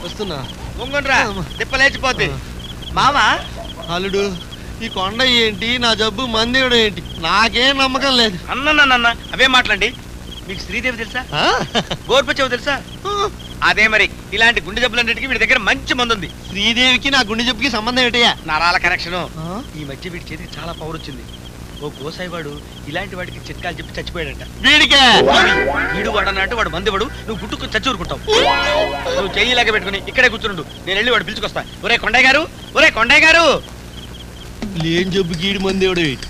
వస్తున్నా. పొంగుండ్రా తిప్పలేచిపోద్ది. మామ అల్లుడు ఈ కొండ ఏంటి, నా జబ్బు మందేయడం ఏంటి, నాకేం నమ్మకం లేదు. అన్న అవే మాట్లాడండి. మీకు శ్రీదేవి తెలుసా? గోర్పచ్చావు తెలుసా? అదే మరి ఇలాంటి గుండె జబ్బులన్నిటికీ వీడి దగ్గర మంచి మందు ఉంది. శ్రీదేవికి నా గుండె జబ్బుకి సంబంధం ఏంటయ్యా? నరాల కనెక్షన్. ఈ మధ్య వీడి చేతికి చాలా పవర్ వచ్చింది. ఓ గోసాయి వాడు ఇలాంటి వాడికి చిట్కాలు చెప్పి చచ్చిపోయాడంట. వీడికే వీడు వాడు అన్నట్టు వాడు మందివాడు, నువ్వు గుట్టుకు చచ్చి ఊరుకుంటావు. నువ్వు చెయ్యిలాగా పెట్టుకుని ఇక్కడే కూర్చుండు, నేను వెళ్ళి వాడు పిలుచుకొస్తా. ఒరే కొండయ్య గారు, ఒరే కొండయ్య గారు. లేని జబ్బు గీడి మందేయడం ఏంటి?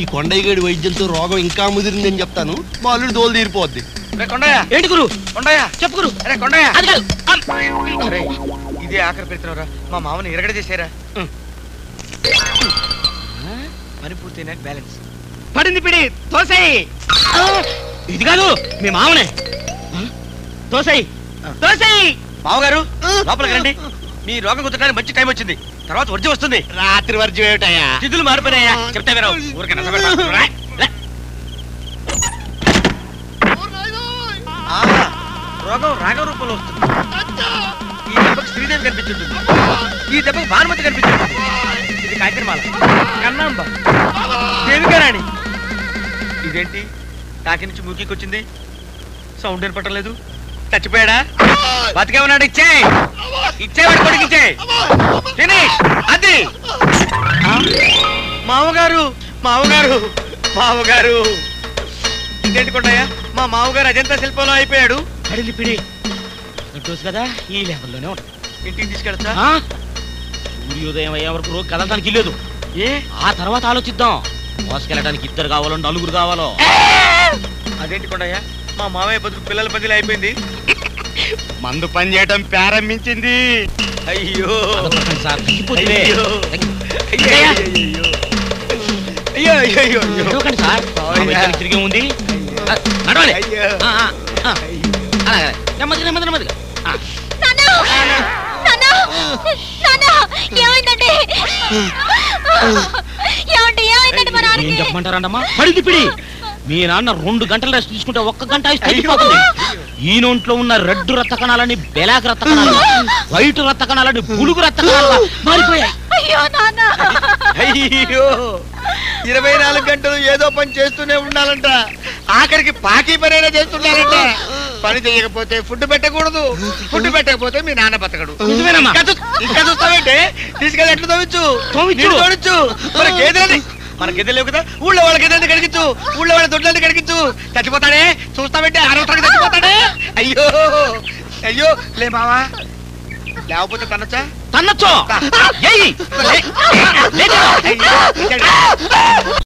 ఈ కొండయ్య గడి వైద్యంతో రోగం ఇంకా ముదిరిందని చెప్తాను, మా అల్లుడు దోలు తీరిపోద్ది. కొండయ్య ఏంటి గురు? కొండయ్య చెప్పు గురు. అరే కొండయ్య, ఇదే ఆఖరి పెడుతున్నారా? మా మామని ఎరగడ చేసారా? పని పూర్తయినాక బ్యాలెన్స్ పడింది. పిడి తోసేయి. ఇది కాదు మీ మామనే. తోసేయి తోసేయి. మామగారు లోపలికి రండి. మీ రోగం కుదరడానికి మంచి టైం వచ్చింది. తర్వాత వర్జం వస్తుంది. రాత్రి వర్జం ఏమిటయ్యా? తిథులు మారిపోయినాయా? చెప్తా మీరు ఊరికే రోగం రాగం రూపంలో వస్తుంది. ఈ దెబ్బకు శ్రీదేవి కనిపించుంటుంది, ఈ దెబ్బకు భానుమతి కనిపించుంటుంది. ఇది కాకిరమాల, కన్నాంబ, దేవికారాణి. ఇదేంటి కాకి నుంచి మూకీకి వచ్చింది? సౌండ్ ఏర్పడలేదు. చచ్చిపోయాడా? బతికే ఉన్నాడు. ఇచ్చేవాడు కొడుకు ఇచ్చే. ఫినిష్. అది మామగారు మామగారు మామగారు. ఇదేంటి కొండయ్య, మా మామగారు అజంతా శిల్పంలో అయిపోయాడు. పడింది పిడి కదా, ఈ లెవెల్లోనే ఉంటాం. ఇంటికి తీసుకెళ్తా? సూర్యోదయం అయ్యే వరకు రోజు కదలటానికి లేదు. ఏ ఆ తర్వాత ఆలోచిద్దాం. మోసుకెళ్ళడానికి 2 కావాలో 4 కావాలో. అదేంటి కొండయ్య, మా మామయ్య బతుకు పిల్లల పదిలో అయిపోయింది. మందు పని చేయటం ప్రారంభించింది. అయ్యో సార్ తిరిగి ఉంది. నడవాలి. నెమ్మది నెమ్మది నెమ్మదిగా. ఏం చెప్పమంటారంటమ్మా? పడింది పిడి. మీ నాన్న 2 గంటలు రెస్ట్ తీసుకుంటే 1 గంట అయిపోతుంది. ఈ నోంట్లో ఉన్న రెడ్ రక్త కణాలని బెలాక్ రక్త కణాలు, వైట్ రక్త కణాలని బులుగు రక్త కణాలు మారిపోయాయి. అయ్యో 24 గంటలు ఏదో పని చేస్తూనే ఉండాలంట. ఆఖరికి పాకీ పనైనా చేస్తున్నారంట. పని చేయకపోతే ఫుడ్ పెట్టకూడదు, ఫుడ్ పెట్టకపోతే మీ నాన్న బతకడు. ఇంకా చూస్తావేంటే? తీసుకెళ్ళి ఎట్లు తోవించు, తోవించు. మన గెదెలు లేవు కదా, ఊళ్ళో వాళ్ళ గెదెల్ని కడిగించు, ఊళ్ళో వాళ్ళ దొడ్లన్నీ కడిగించు. చచ్చిపోతాడే, చూస్తామంటే అనవసరంగా చచ్చిపోతాడే. అయ్యో అయ్యో. లే మావా, లేకపోతే తనొచ్చా? తన్నొచ్చు.